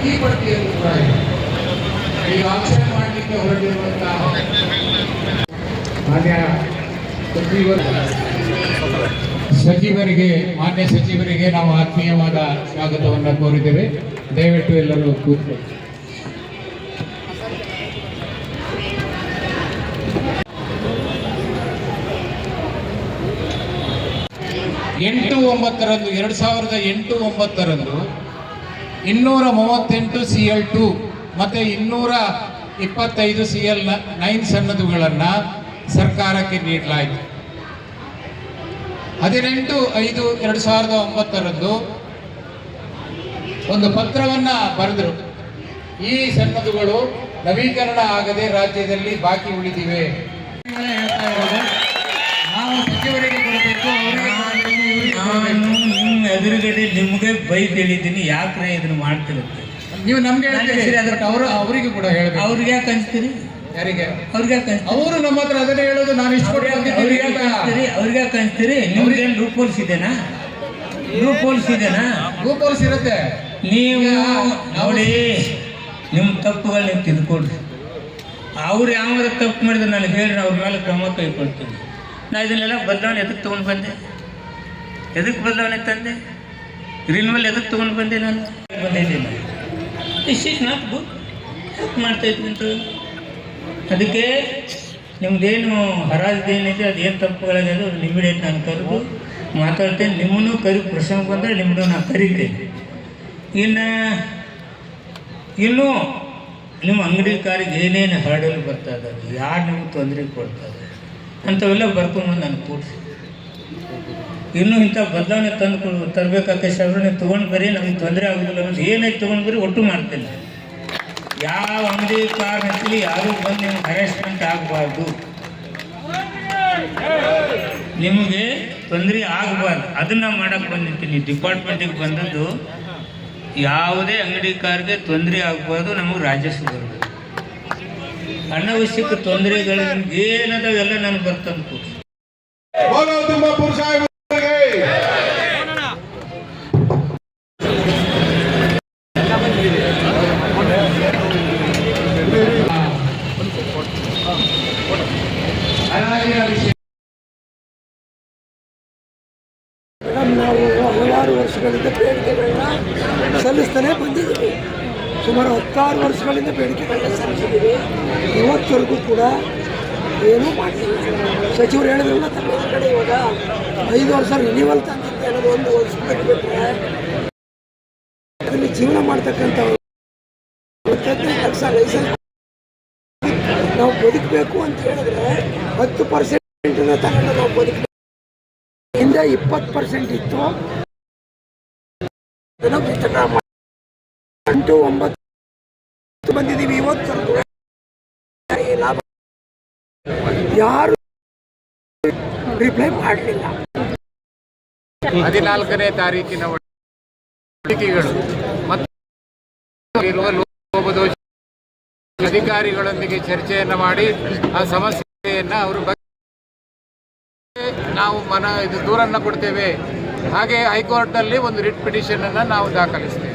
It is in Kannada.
ಈ ಪಟ್ಟಿಯಲ್ಲಿ ಕೂಡ ಇದೆ. ಈಗ ಆಕ್ಷೇಪ ಮಾಡಲಿಕ್ಕೆ ಹೊರಟಿರುವಂತಹ ಮಾನ್ಯ ಮಾನ್ಯ ಸಚಿವರಿಗೆ ನಾವು ಆತ್ಮೀಯವಾದ ಸ್ವಾಗತವನ್ನು ಕೋರಿದ್ದೇವೆ. ದಯವಿಟ್ಟು ಎಲ್ಲರೂ ಕೂತ್ಕೊಳ್ಳಿ. ಎಂಟು 2008-09 238 CL2 ಮತ್ತು 225 CL9 ಸನ್ನದುಗಳನ್ನು ಸರ್ಕಾರಕ್ಕೆ ನೀಡಲಾಯಿತು. 18/5/2009 ಒಂದು ಪತ್ರವನ್ನು ಬರೆದರು. ಈ ಸನ್ನದುಗಳು ನವೀಕರಣ ಆಗದೆ ರಾಜ್ಯದಲ್ಲಿ ಬಾಕಿ ಉಳಿದಿವೆ. ನಾವು ಸಚಿವರಿಗೆ ಕೊಡಬೇಕು, ನಿಮ್ಮ ಎದುರುಗಡೆ ನಿಮಗೆ ಬೈಕ್ ಹೇಳಿದ್ದೀನಿ, ಯಾಕ್ರೆ ಇದನ್ನು ಮಾಡ್ತಿರುತ್ತೆ. ನೀವು ನಮ್ಗೆ ಹೇಳ್ತೀರಿ, ಅದಕ್ಕೆ ಅವರಿಗೆ ಕೂಡ ಹೇಳಬೇಕು. ಅವ್ರಿಗೆ ಯಾಕೆ ಅನ್ಸ್ತೀರಿ? ಯಾರಿಗೆ? ಅವ್ರಿಗೆ ಯಾಕೆ ಅವರು ನಮ್ಮ ಹತ್ರ ಅದನ್ನೇ ಹೇಳೋದು. ನಾನು ಇಷ್ಟು ಅವ್ರಿಗೆ ಯಾಕೆ ಅನ್ಸ್ತೀರಿ? ನಿಮ್ಗೇನು ರೂಪೋಲ್ಸ್ ಇದೆನಾ? ರೂಪೋಲ್ಸ್ ಇರುತ್ತೆ. ನೀವು ನೋಡಿ, ನಿಮ್ಮ ತಪ್ಪುಗಳು ನೀವು ತಿದ್ಕೊಡ್ರಿ. ಅವ್ರು ಯಾವಾಗ ತಪ್ಪು ಮಾಡಿದ್ರೆ ನನಗೆ ಹೇಳ್ರಿ, ಅವ್ರ ಮೇಲೆ ಕ್ರಮ ಕೈಗೊಳ್ತೀನಿ. ನಾ ಇದನ್ನೆಲ್ಲ ಬದಲಾವಣೆ ಎದಕ್ಕೆ ತೊಗೊಂಡು ಬಂದೆ? ಎದಕ್ಕೆ ಬದಲಾವಣೆ ತಂದೆ? ರಿನ್ವಲ್ ಎದಕ್ಕೆ ತೊಗೊಂಡು ಬಂದೆ? ನಾನು ಬಂದಿದ್ದೀನಿ. This is not good. ಯಾಕೆ ಮಾಡ್ತಾಯಿದ್ವಿ ಅಂತ ಅದಕ್ಕೆ ನಿಮ್ದೇನು ಹರಾಜದೇನಿದೆ, ಅದೇನು ತಪ್ಪುಗಳಿದೆ ಅದು ಇಮಿಡಿಯೇಟ್ ನಾನು ಕರೆದು ಮಾತಾಡ್ತೇನೆ. ನಿಮ್ಮನ್ನು ಪ್ರಶ್ನೆ ಬಂದರೆ ನಿಮ್ಮನ್ನು ನಾನು ಕರಿತೇನೆ. ಇನ್ನೂ ನಿಮ್ಮ ಅಂಗಡಿ ಕಾರಿಗೆ ಏನೇನು ಹರಡಲು ಬರ್ತಾ ಇದ್ದಾರೆ, ಯಾರು ನಿಮ್ಗೆ ತೊಂದರೆ ಕೊಡ್ತಾ ಇದ್ದಾರೆ ಅಂಥವೆಲ್ಲ ಬರ್ಕೊಂಬಂದು ನಾನು ಕೂಡಿಸಿ. ಇನ್ನೂ ಇಂಥ ಬದಲಾವಣೆ ತರಬೇಕಾಕೇಶ್ ಅವರು, ನೀವು ತೊಗೊಂಡು ಬರೀ, ನಮಗೆ ತೊಂದರೆ ಆಗೋದಿಲ್ಲ ಅನ್ನೋದು ಏನಾಯ್ತು ತೊಗೊಂಡು ಬರೀ ಒಟ್ಟು ಮಾಡ್ತೇನೆ. ಯಾವ ಅಂಗಡಿ ಕಾರ್ ಹಚ್ಚಲಿ ಯಾರೂ ಬಂದು ನಿಮ್ಗೆ ಹರಾಸ್ಮೆಂಟ್ ಆಗಬಾರ್ದು, ನಿಮಗೆ ತೊಂದರೆ ಆಗಬಾರ್ದು. ಅದನ್ನು ಮಾಡೋಕ್ಕೆ ಬಂದಿರ್ತೀನಿ. ಡಿಪಾರ್ಟ್ಮೆಂಟಿಗೆ ಬಂದದ್ದು ಯಾವುದೇ ಅಂಗಡಿ ಕಾರ್ಗೆ ತೊಂದರೆ ಆಗಬಾರ್ದು, ನಮಗೆ ರಾಜಸ್ವ ಬರಬೇಕು. ಅನವಶ್ಯಕ ತೊಂದರೆಗಳು ನಿಮ್ಗೆ ಏನದಾವೆಲ್ಲ ನನಗೆ ಬರ್ತಂದು ಕೂಡಿ. ನಾವು ಹಲವಾರು ವರ್ಷಗಳಿಂದ ಬೇಡಿಕೆಗಳನ್ನ ಸಲ್ಲಿಸ್ತಾನೆ ಬಂದಿದ್ದೀವಿ. ಸುಮಾರು 16 ವರ್ಷಗಳಿಂದ ಬೇಡಿಕೆಗಳನ್ನ ಸಲ್ಲಿಸಿದ್ದೀವಿ. ಇವತ್ತವರೆಗೂ ಕೂಡ ಏನೂ ಮಾಡಿಲ್ಲ. ಸಚಿವರು ಹೇಳಿದ್ರಲ್ಲ, ತಮ್ಮ ಕಡೆ ಇವಾಗ 5 ವರ್ಷ ರಿನ್ಯೂವಲ್ ತಂದಿದ್ದೆ ಅನ್ನೋದು ಒಂದು ವರ್ಷ ಬಿಟ್ಟರೆ ಅದರಲ್ಲಿ ಜೀವನ ಮಾಡ್ತಕ್ಕಂಥ 15 ಲಕ್ಷ ಲೈಸೆನ್ಸ್ ನಾವು ಬದುಕಬೇಕು ಅಂತ ಹೇಳಿದ್ರೆ 10% ತಗೊಂಡು ನಾವು ಬದುಕಬೇಕು. ಹಿಂದೆ 20% ಇತ್ತು. 8-9 ಬಂದಿದ್ದೀವಿ. ಇವತ್ತು ಲಾಭ ಯಾರು ರಿಪ್ಲೈ ಮಾಡಲಿಲ್ಲ. 14ನೇ ತಾರೀಕಿನ ಮತ್ತು ಇರುವ ಲೋಪದೋಷ ಅಧಿಕಾರಿಗಳೊಂದಿಗೆ ಚರ್ಚೆಯನ್ನು ಮಾಡಿ ಆ ಸಮಸ್ಯೆಯನ್ನು ಅವರು ನಾವು ದೂರನ್ನು ಕೊಡ್ತೇವೆ. ಹಾಗೆ ಹೈಕೋರ್ಟ್ನಲ್ಲಿ ಒಂದು ರಿಟ್ ಪಿಟಿಷನ್ ಅನ್ನು ನಾವು ದಾಖಲಿಸ್ತೇವೆ.